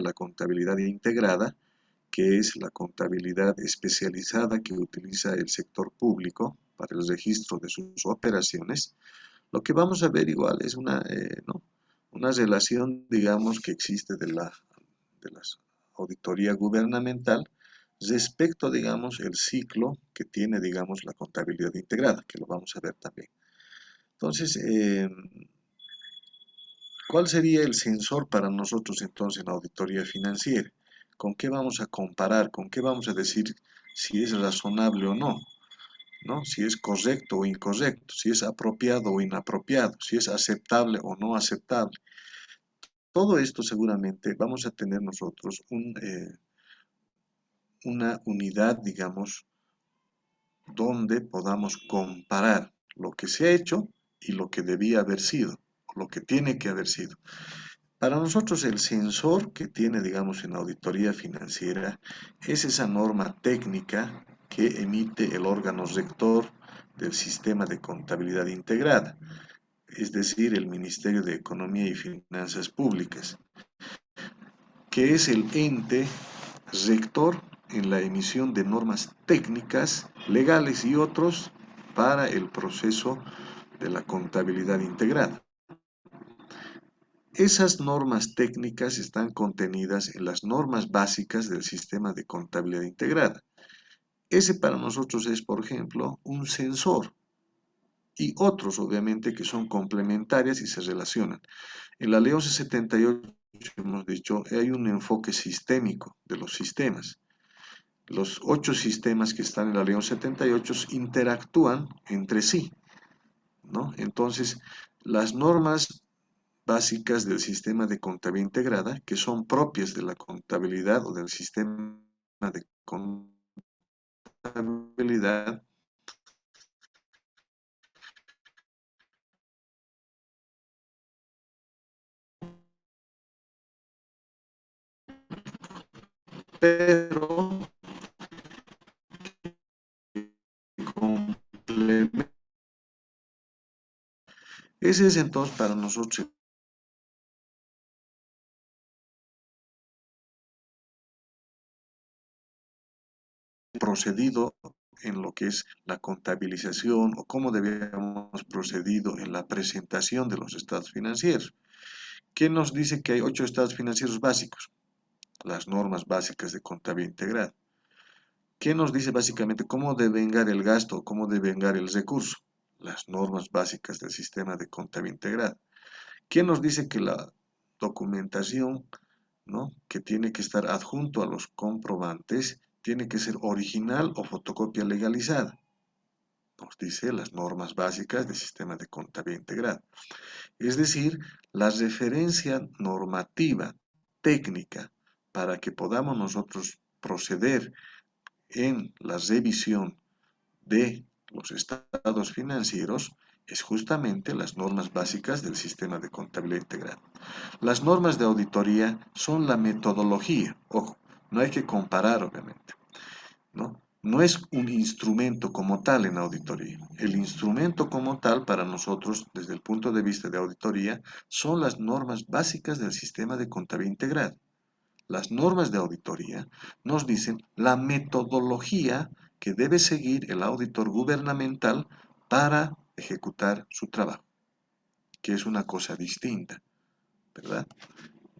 la contabilidad integrada, que es la contabilidad especializada que utiliza el sector público para el registro de sus operaciones, lo que vamos a ver igual es ¿no? una relación, digamos, que existe de la auditoría gubernamental respecto, digamos, el ciclo que tiene, digamos, la contabilidad integrada, que lo vamos a ver también. Entonces, ¿cuál sería el sensor para nosotros entonces en la auditoría financiera? ¿Con qué vamos a comparar? ¿Con qué vamos a decir si es razonable o no? ¿No? Si es correcto o incorrecto, si es apropiado o inapropiado, si es aceptable o no aceptable. Todo esto seguramente vamos a tener nosotros una unidad, digamos, donde podamos comparar lo que se ha hecho y lo que debía haber sido, lo que tiene que haber sido. Para nosotros el sensor que tiene, digamos, en auditoría financiera es esa norma técnica que emite el órgano rector del sistema de contabilidad integrada, es decir, el Ministerio de Economía y Finanzas Públicas, que es el ente rector en la emisión de normas técnicas, legales y otros para el proceso de la contabilidad integrada. Esas normas técnicas están contenidas en las normas básicas del sistema de contabilidad integrada. Ese para nosotros es, por ejemplo, un sensor y otros, obviamente, que son complementarias y se relacionan. En la Ley 1178 hemos dicho, hay un enfoque sistémico de los sistemas. Los 8 sistemas que están en la Ley 1178 interactúan entre sí, ¿no? Entonces, las normas básicas del sistema de contabilidad integrada, que son propias de la contabilidad o del sistema de contabilidad, pero complementan. Ese es entonces para nosotros el procedido en lo que es la contabilización o cómo debíamos procedido en la presentación de los estados financieros. ¿Qué nos dice que hay 8 estados financieros básicos? Las normas básicas de contabilidad integrada. ¿Qué nos dice básicamente cómo devengar el gasto, cómo devengar el recurso? Las normas básicas del sistema de contabilidad integrada. ¿Qué nos dice que la documentación, ¿no?, que tiene que estar adjunto a los comprobantes tiene que ser original o fotocopia legalizada? Nos dice las normas básicas del sistema de contabilidad integrada. Es decir, la referencia normativa técnica para que podamos nosotros proceder en la revisión de los estados financieros es justamente las normas básicas del sistema de contabilidad integrada. Las normas de auditoría son la metodología, ojo, no hay que comparar obviamente, ¿no? No es un instrumento como tal en auditoría. El instrumento como tal para nosotros, desde el punto de vista de auditoría, son las normas básicas del sistema de contabilidad integrada. Las normas de auditoría nos dicen la metodología que debe seguir el auditor gubernamental para ejecutar su trabajo, que es una cosa distinta, ¿verdad?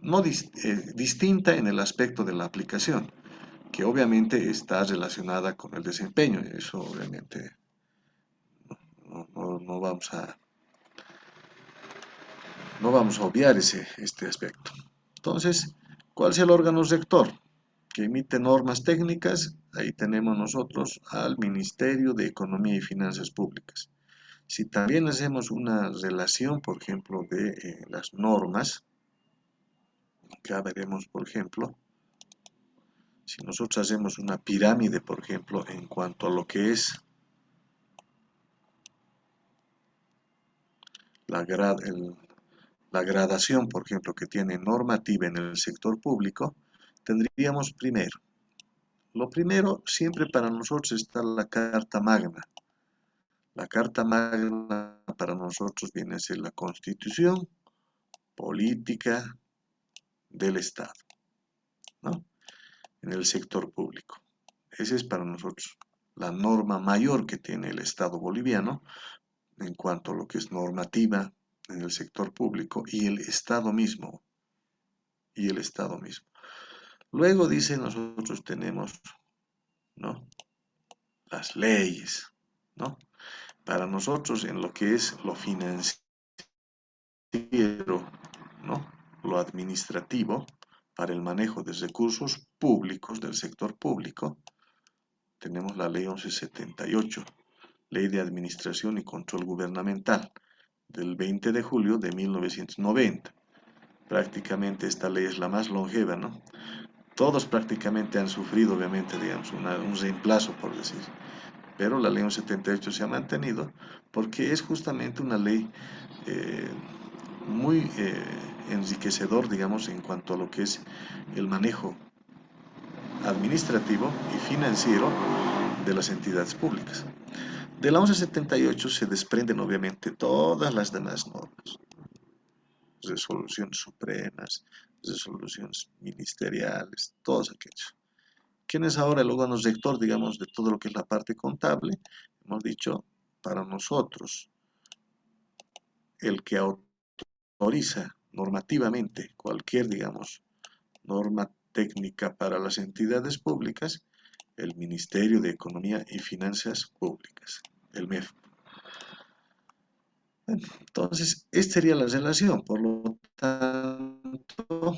No distinta en el aspecto de la aplicación, que obviamente está relacionada con el desempeño, eso obviamente no vamos a obviar este aspecto. Entonces, ¿cuál es el órgano rector que emite normas técnicas? Ahí tenemos nosotros al Ministerio de Economía y Finanzas Públicas. Si también hacemos una relación, por ejemplo, de las normas, ya veremos, por ejemplo, si nosotros hacemos una pirámide, por ejemplo, en cuanto a lo que es la gradación, por ejemplo, que tiene normativa en el sector público, tendríamos primero. Lo primero, siempre para nosotros está la Carta Magna. La Carta Magna para nosotros viene a ser la Constitución Política del Estado. en el sector público. Esa es para nosotros la norma mayor que tiene el Estado boliviano en cuanto a lo que es normativa en el sector público y el Estado mismo. Y el Estado mismo. Luego dice, nosotros tenemos, ¿no?, las leyes, ¿no? Para nosotros en lo que es lo financiero, ¿no?, lo administrativo, para el manejo de recursos públicos del sector público, tenemos la ley 1178, Ley de Administración y Control Gubernamental, del 20 de julio de 1990. Prácticamente esta ley es la más longeva, ¿no? Todos prácticamente han sufrido, obviamente, digamos, un reemplazo, por decir. Pero la ley 1178 se ha mantenido porque es justamente una ley eh, muy enriquecedor, digamos, en cuanto a lo que es el manejo administrativo y financiero de las entidades públicas. De la 1178 se desprenden obviamente todas las demás normas, resoluciones supremas, resoluciones ministeriales, todos aquellos. ¿Quién es ahora el órgano rector, digamos, de todo lo que es la parte contable? Hemos dicho, para nosotros, el que autoriza normativamente cualquier, digamos, norma técnica para las entidades públicas, el Ministerio de Economía y Finanzas Públicas, el MEF. Bueno, entonces, esta sería la relación. Por lo tanto,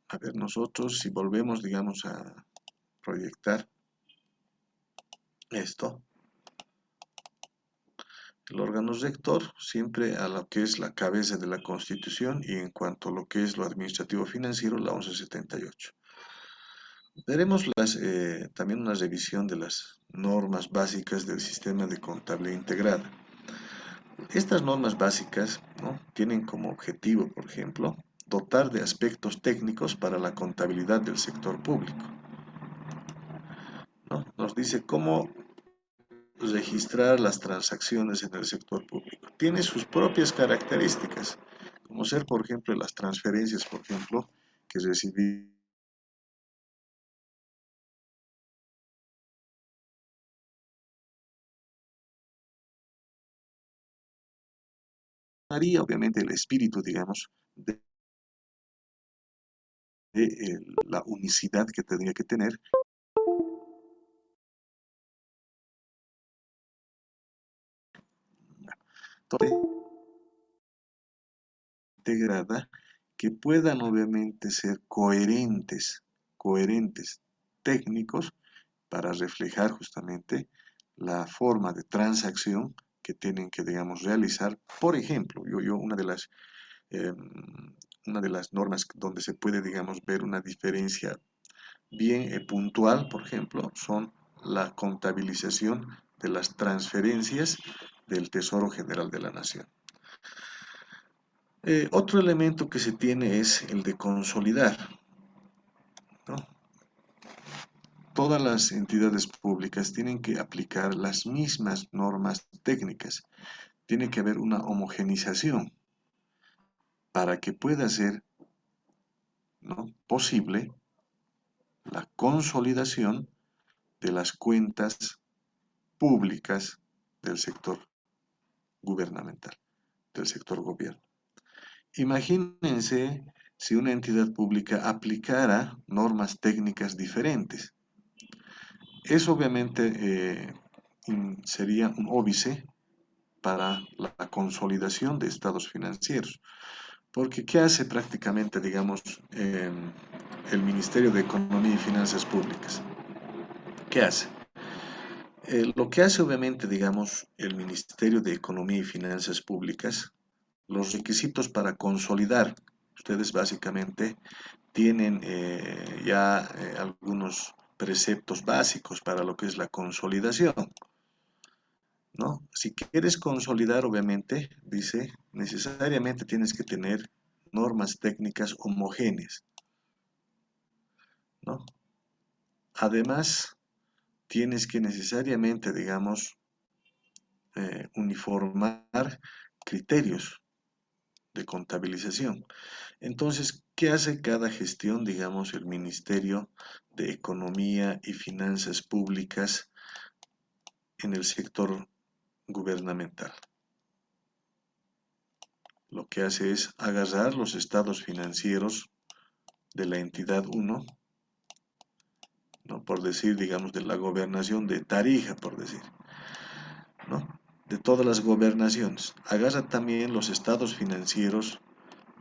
a ver, nosotros si volvemos, digamos, a proyectar esto, el órgano rector siempre a lo que es la cabeza de la Constitución y en cuanto a lo que es lo administrativo financiero, la 1178. Veremos también una revisión de las normas básicas del sistema de contabilidad integrada. Estas normas básicas, ¿no?, tienen como objetivo, por ejemplo, dotar de aspectos técnicos para la contabilidad del sector público, ¿no? Nos dice cómo registrar las transacciones en el sector público. Tiene sus propias características, como ser, por ejemplo, las transferencias, por ejemplo, que recibí obviamente el espíritu, digamos, de la unicidad que tendría que tener. Entonces, integrada, que puedan obviamente ser coherentes técnicos para reflejar justamente la forma de transacción que tienen que, digamos, realizar. Por ejemplo, eh, una de las normas donde se puede, digamos, ver una diferencia bien puntual, por ejemplo, son la contabilización de las transferencias del Tesoro General de la Nación. Otro elemento que se tiene es el de consolidar, ¿no? Todas las entidades públicas tienen que aplicar las mismas normas técnicas. Tiene que haber una homogenización para que pueda ser, ¿no?, posible la consolidación de las cuentas públicas del sector gubernamental, del sector gobierno. Imagínense si una entidad pública aplicara normas técnicas diferentes. Eso obviamente sería un óbice para la consolidación de estados financieros. Porque ¿qué hace prácticamente, digamos, el Ministerio de Economía y Finanzas Públicas? ¿Qué hace? Lo que hace obviamente, digamos, el Ministerio de Economía y Finanzas Públicas, los requisitos para consolidar, ustedes básicamente tienen ya algunos preceptos básicos para lo que es la consolidación, ¿no? Si quieres consolidar, obviamente, dice, necesariamente tienes que tener normas técnicas homogéneas, ¿no? Además, tienes que necesariamente, digamos, uniformar criterios, de contabilización. Entonces, ¿qué hace cada gestión, digamos, el Ministerio de Economía y Finanzas Públicas en el sector gubernamental? Lo que hace es agarrar los estados financieros de la entidad 1, ¿no? Por decir, digamos, de la gobernación de Tarija, por decir, ¿no? De todas las gobernaciones. Agarra también los estados financieros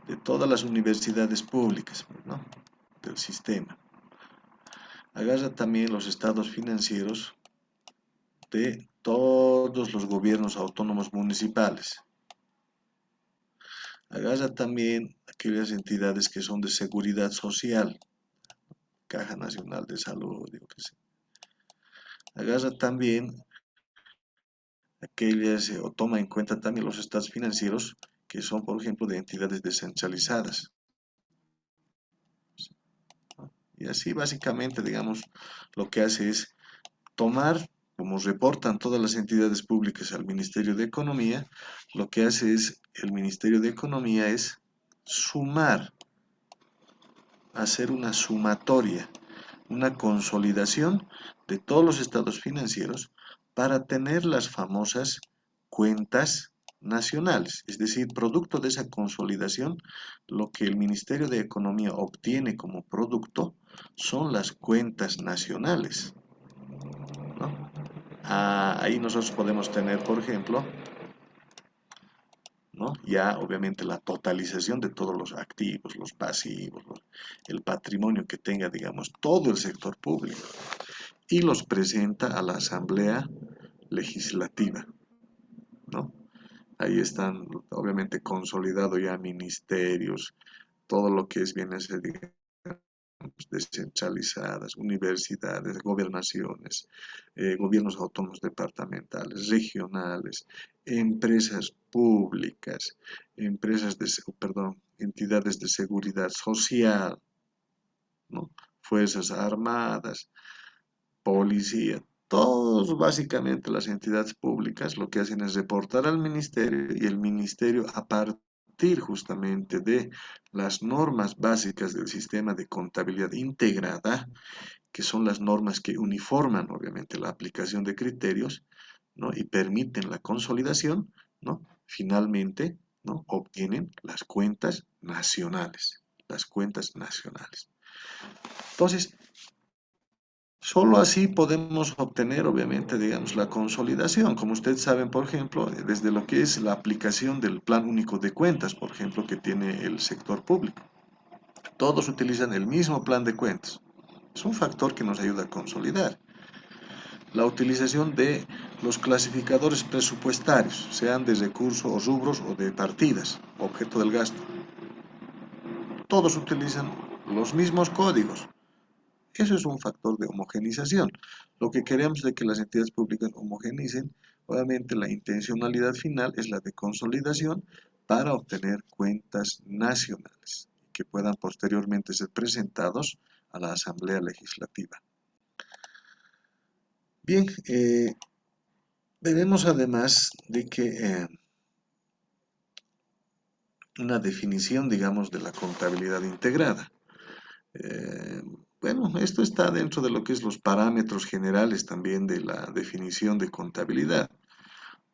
de todas las universidades públicas, ¿no? Del sistema. Agarra también los estados financieros de todos los gobiernos autónomos municipales. Agarra también aquellas entidades que son de seguridad social, Caja Nacional de Salud, digo que sé. Agarra también aquellas, o toma en cuenta también los estados financieros que son, por ejemplo, de entidades descentralizadas. Y así básicamente, digamos, lo que hace es tomar, como reportan todas las entidades públicas al Ministerio de Economía, lo que hace es, el Ministerio de Economía es sumar, hacer una sumatoria, una consolidación de todos los estados financieros para tener las famosas cuentas nacionales. Es decir, producto de esa consolidación, lo que el Ministerio de Economía obtiene como producto son las cuentas nacionales, ¿no? Ahí nosotros podemos tener, por ejemplo, ¿no? Ya obviamente la totalización de todos los activos, los pasivos, el patrimonio que tenga, digamos, todo el sector público y los presenta a la Asamblea Legislativa, ¿no? Ahí están obviamente consolidados ya ministerios, todo lo que es bien ese, digamos, descentralizadas, universidades, gobernaciones, gobiernos autónomos departamentales, regionales, empresas públicas, entidades de seguridad social, ¿no? Fuerzas Armadas, policía, todos básicamente las entidades públicas lo que hacen es reportar al ministerio y el ministerio a partir justamente de las normas básicas del sistema de contabilidad integrada, que son las normas que uniforman obviamente la aplicación de criterios, ¿no? Y permiten la consolidación, ¿no? Finalmente, ¿no? Obtienen las cuentas nacionales, las cuentas nacionales. Entonces, solo así podemos obtener, obviamente, digamos, la consolidación. Como ustedes saben, por ejemplo, desde lo que es la aplicación del Plan Único de Cuentas, por ejemplo, que tiene el sector público. Todos utilizan el mismo plan de cuentas. Es un factor que nos ayuda a consolidar. La utilización de los clasificadores presupuestarios, sean de recursos o rubros o de partidas, objeto del gasto. Todos utilizan los mismos códigos. Eso es un factor de homogenización. Lo que queremos es que las entidades públicas homogenicen. Obviamente la intencionalidad final es la de consolidación para obtener cuentas nacionales que puedan posteriormente ser presentados a la Asamblea Legislativa. Bien, veremos además de que una definición, digamos, de la contabilidad integrada. Eh, bueno, esto está dentro de lo que es los parámetros generales también de la definición de contabilidad,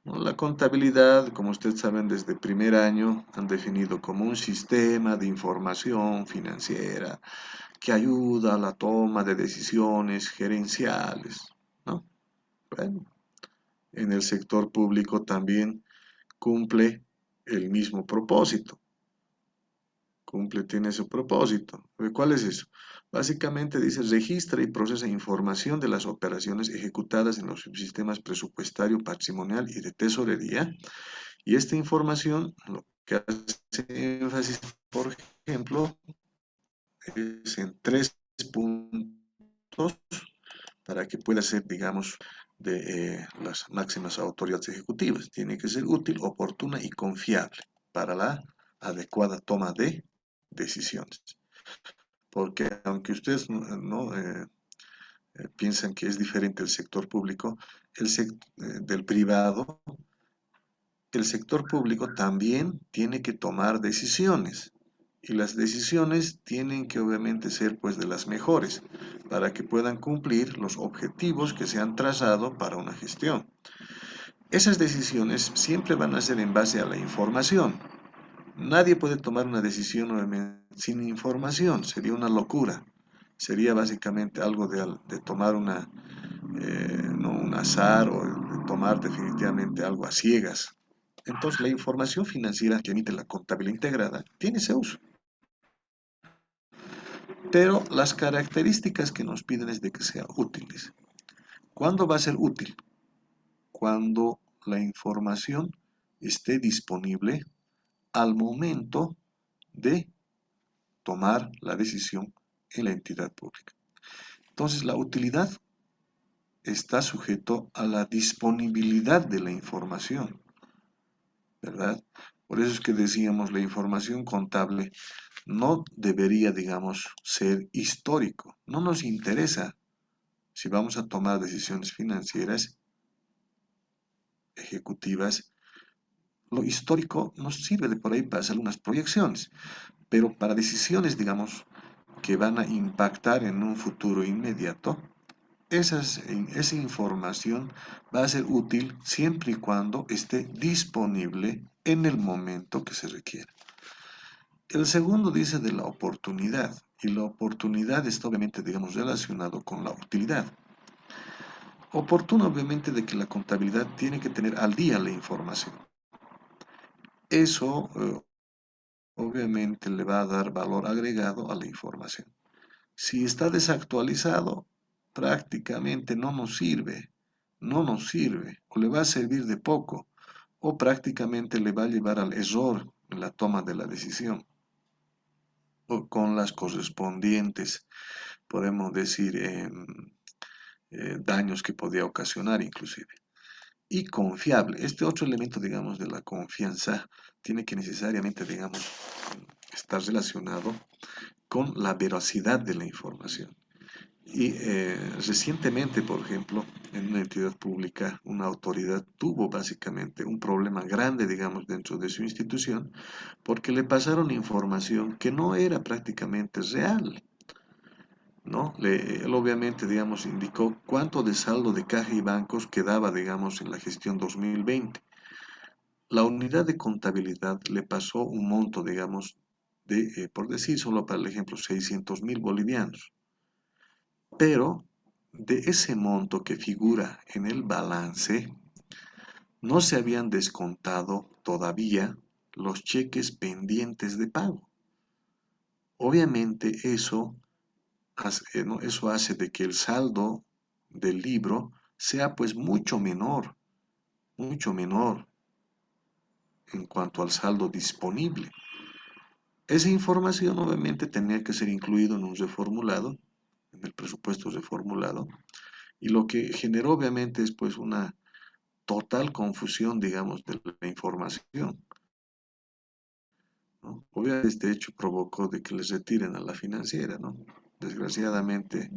¿no? La contabilidad, como ustedes saben, desde primer año han definido como un sistema de información financiera que ayuda a la toma de decisiones gerenciales, ¿no? Bueno, en el sector público también cumple el mismo propósito. Tiene su propósito. ¿Cuál es eso? Básicamente dice, registra y procesa información de las operaciones ejecutadas en los subsistemas presupuestario, patrimonial y de tesorería. Y esta información, lo que hace énfasis, por ejemplo, es en 3 puntos para que pueda ser, digamos, de las máximas autoridades ejecutivas. Tiene que ser útil, oportuna y confiable para la adecuada toma de decisiones. Porque aunque ustedes no piensan que es diferente el sector público del privado, el sector público también tiene que tomar decisiones. Y las decisiones tienen que obviamente ser pues de las mejores para que puedan cumplir los objetivos que se han trazado para una gestión. Esas decisiones siempre van a ser en base a la información. Nadie puede tomar una decisión obviamente sin información, sería una locura. Sería básicamente algo de tomar no, un azar o de tomar definitivamente algo a ciegas. Entonces, la información financiera que emite la contabilidad integrada tiene ese uso, pero las características que nos piden es de que sea útiles. ¿Cuándo va a ser útil? Cuando la información esté disponible al momento de tomar la decisión en la entidad pública. Entonces, la utilidad está sujeto a la disponibilidad de la información, ¿verdad? Por eso es que decíamos, la información contable no debería, digamos, ser histórico. No nos interesa si vamos a tomar decisiones financieras ejecutivas. Lo histórico nos sirve de por ahí para hacer unas proyecciones, pero para decisiones, digamos, que van a impactar en un futuro inmediato, esa información va a ser útil siempre y cuando esté disponible en el momento que se requiera. El segundo dice de la oportunidad, y la oportunidad está obviamente, digamos, relacionado con la utilidad. Oportuno obviamente de que la contabilidad tiene que tener al día la información. Eso obviamente le va a dar valor agregado a la información. Si está desactualizado, prácticamente no nos sirve, o le va a servir de poco, o prácticamente le va a llevar al error en la toma de la decisión, o con las correspondientes, podemos decir, daños que podría ocasionar inclusive. Y confiable, este otro elemento, digamos, de la confianza tiene que necesariamente, digamos, estar relacionado con la veracidad de la información. Y recientemente, por ejemplo, en una entidad pública, una autoridad tuvo básicamente un problema grande, digamos, dentro de su institución, porque le pasaron información que no era prácticamente real, ¿no? Él obviamente, digamos, indicó cuánto de saldo de caja y bancos quedaba, digamos, en la gestión 2020. La unidad de contabilidad le pasó un monto, digamos, por decir solo para el ejemplo, 600.000 bolivianos. Pero de ese monto que figura en el balance, no se habían descontado todavía los cheques pendientes de pago. Obviamente eso hace de que el saldo del libro sea pues mucho menor en cuanto al saldo disponible. Esa información obviamente tenía que ser incluido en un reformulado, en el presupuesto reformulado, y lo que generó obviamente es pues una total confusión, digamos, de la información, ¿no? Obviamente este hecho provocó de que les retiren a la financiera, ¿no? Desgraciadamente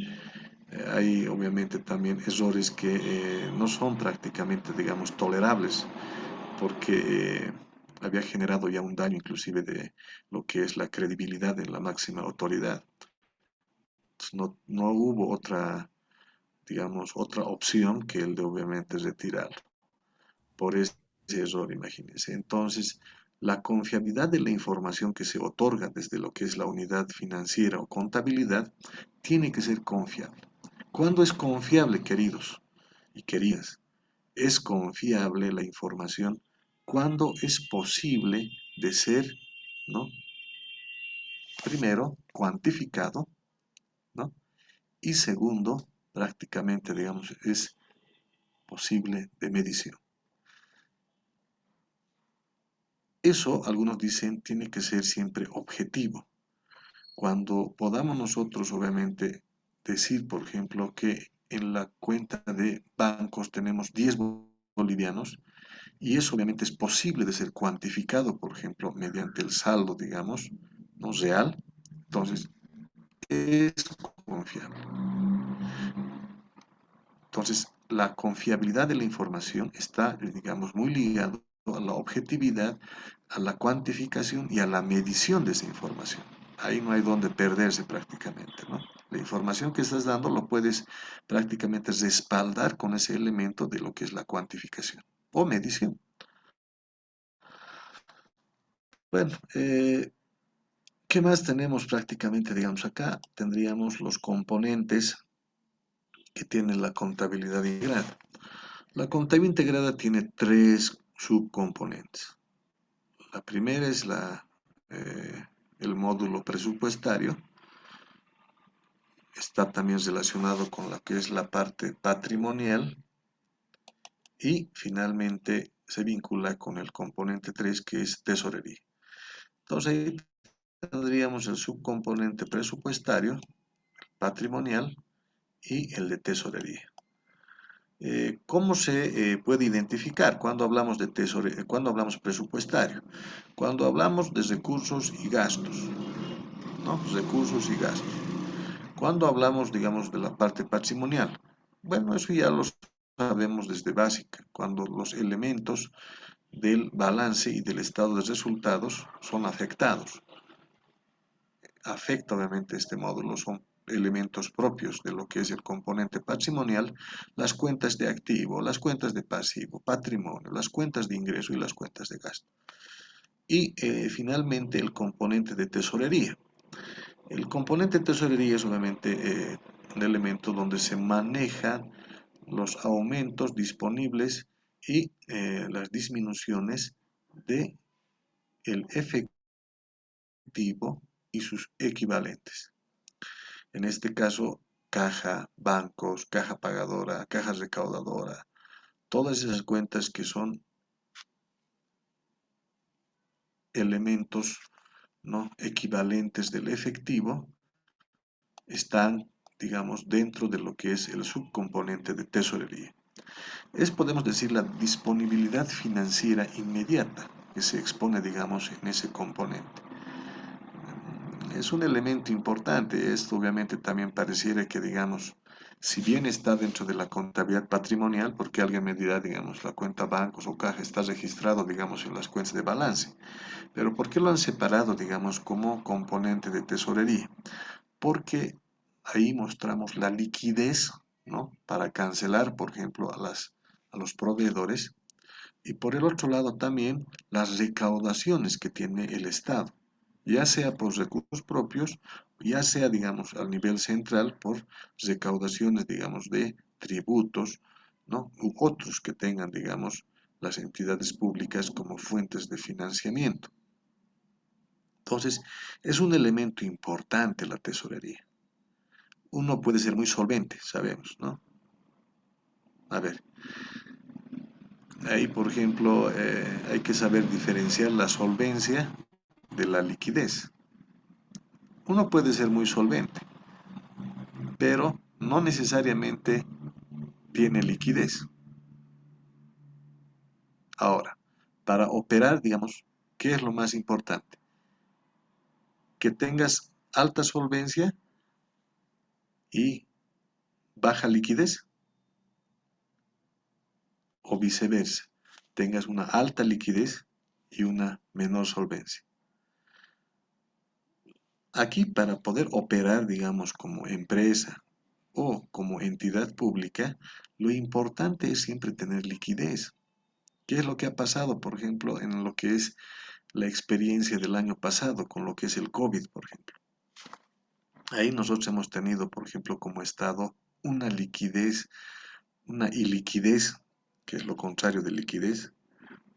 hay obviamente también errores que no son prácticamente, digamos, tolerables, porque había generado ya un daño inclusive de lo que es la credibilidad en la máxima autoridad. Entonces, no hubo otra, digamos, otra opción que el de obviamente retirarlo por ese error, imagínense. Entonces, la confiabilidad de la información que se otorga desde lo que es la unidad financiera o contabilidad tiene que ser confiable. ¿Cuándo es confiable, queridos y queridas? Es confiable la información cuando es posible de ser, ¿no? Primero, cuantificado, ¿no? Y segundo, prácticamente, digamos, es posible de medición. Eso, algunos dicen, tiene que ser siempre objetivo. Cuando podamos nosotros, obviamente, decir, por ejemplo, que en la cuenta de bancos tenemos 10 bolivianos, y eso obviamente es posible de ser cuantificado, por ejemplo, mediante el saldo, digamos, no real, entonces es confiable. Entonces, la confiabilidad de la información está, digamos, muy ligado a a la objetividad, a la cuantificación y a la medición de esa información. Ahí no hay donde perderse prácticamente, ¿no? La información que estás dando lo puedes prácticamente respaldar con ese elemento de lo que es la cuantificación o medición. Bueno, ¿qué más tenemos prácticamente? Digamos, acá tendríamos los componentes que tiene la contabilidad integrada. La contabilidad integrada tiene tres subcomponentes. La primera es el módulo presupuestario. Está también relacionado con lo que es la parte patrimonial y finalmente se vincula con el componente 3 que es tesorería. Entonces ahí tendríamos el subcomponente presupuestario, patrimonial y el de tesorería. ¿Cómo se puede identificar cuando hablamos de tesorería, cuando hablamos presupuestario? Cuando hablamos de recursos y gastos, ¿no? Recursos y gastos. Cuando hablamos, digamos, de la parte patrimonial, bueno, eso ya lo sabemos desde básica, cuando los elementos del balance y del estado de resultados son afectados. Afecta obviamente este módulo, son elementos propios de lo que es el componente patrimonial, las cuentas de activo, las cuentas de pasivo, patrimonio, las cuentas de ingreso y las cuentas de gasto. Y finalmente el componente de tesorería. El componente de tesorería es obviamente un elemento donde se manejan los aumentos disponibles y las disminuciones de el efectivo y sus equivalentes. En este caso, caja, bancos, caja pagadora, caja recaudadora, todas esas cuentas que son elementos, ¿no?, equivalentes del efectivo, están, digamos, dentro de lo que es el subcomponente de tesorería. Es, podemos decir, la disponibilidad financiera inmediata que se expone, digamos, en ese componente. Es un elemento importante. Esto obviamente también pareciera que, digamos, si bien está dentro de la contabilidad patrimonial, porque alguien me dirá, digamos, la cuenta bancos o caja está registrado, digamos, en las cuentas de balance, pero ¿por qué lo han separado, digamos, como componente de tesorería? Porque ahí mostramos la liquidez, ¿no?, para cancelar, por ejemplo, a los proveedores, y por el otro lado también las recaudaciones que tiene el Estado, ya sea por recursos propios, ya sea, digamos, al nivel central por recaudaciones, digamos, de tributos, ¿no?, u otros que tengan, digamos, las entidades públicas como fuentes de financiamiento. Entonces, es un elemento importante la tesorería. Uno puede ser muy solvente, sabemos, ¿no? A ver, ahí, por ejemplo, hay que saber diferenciar la solvencia de la liquidez. Uno puede ser muy solvente, pero no necesariamente tiene liquidez. Ahora, para operar, digamos, ¿qué es lo más importante? Que tengas alta solvencia y baja liquidez, o viceversa, tengas una alta liquidez y una menor solvencia. Aquí, para poder operar, digamos, como empresa o como entidad pública, lo importante es siempre tener liquidez. ¿Qué es lo que ha pasado, por ejemplo, en lo que es la experiencia del año pasado, con lo que es el COVID, por ejemplo? Ahí nosotros hemos tenido, por ejemplo, como Estado, una liquidez, una iliquidez, que es lo contrario de liquidez,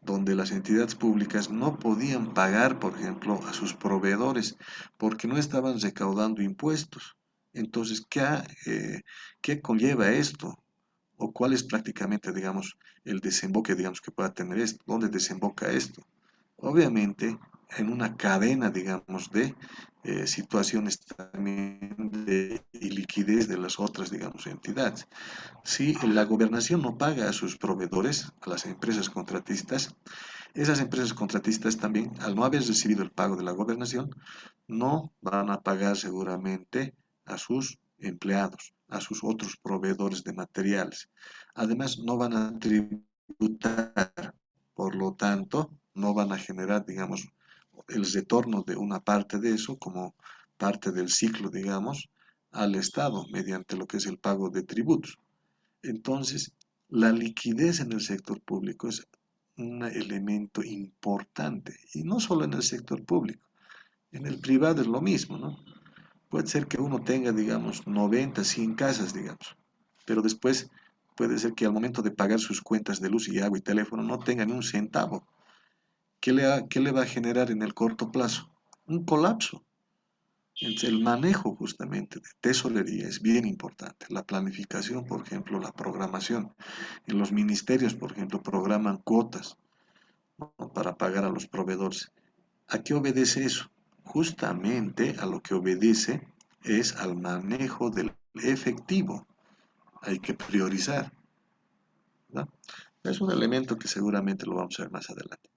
donde las entidades públicas no podían pagar, por ejemplo, a sus proveedores porque no estaban recaudando impuestos. Entonces, ¿qué conlleva esto? ¿O cuál es prácticamente, digamos, el desemboque, digamos, que pueda tener esto? ¿Dónde desemboca esto? Obviamente, en una cadena, digamos, de situaciones también de iliquidez de las otras, digamos, entidades. Si la gobernación no paga a sus proveedores, a las empresas contratistas, esas empresas contratistas también, al no haber recibido el pago de la gobernación, no van a pagar seguramente a sus empleados, a sus otros proveedores de materiales. Además, no van a tributar, Por lo tanto, no van a generar, digamos, el retorno de una parte de eso como parte del ciclo, digamos, al Estado mediante lo que es el pago de tributos. Entonces, la liquidez en el sector público es un elemento importante, y no solo en el sector público, en el privado es lo mismo, ¿no? Puede ser que uno tenga, digamos, 90, 100 casas, digamos, pero después puede ser que al momento de pagar sus cuentas de luz y agua y teléfono no tenga ni un centavo. ¿Qué le va a generar en el corto plazo? Un colapso. Entonces, el manejo justamente de tesorería es bien importante. La planificación, por ejemplo, la programación. En los ministerios, por ejemplo, programan cuotas, ¿no? Para pagar a los proveedores. ¿A qué obedece eso? Justamente a lo que obedece es al manejo del efectivo. Hay que priorizar, ¿no? Es un elemento que seguramente lo vamos a ver más adelante.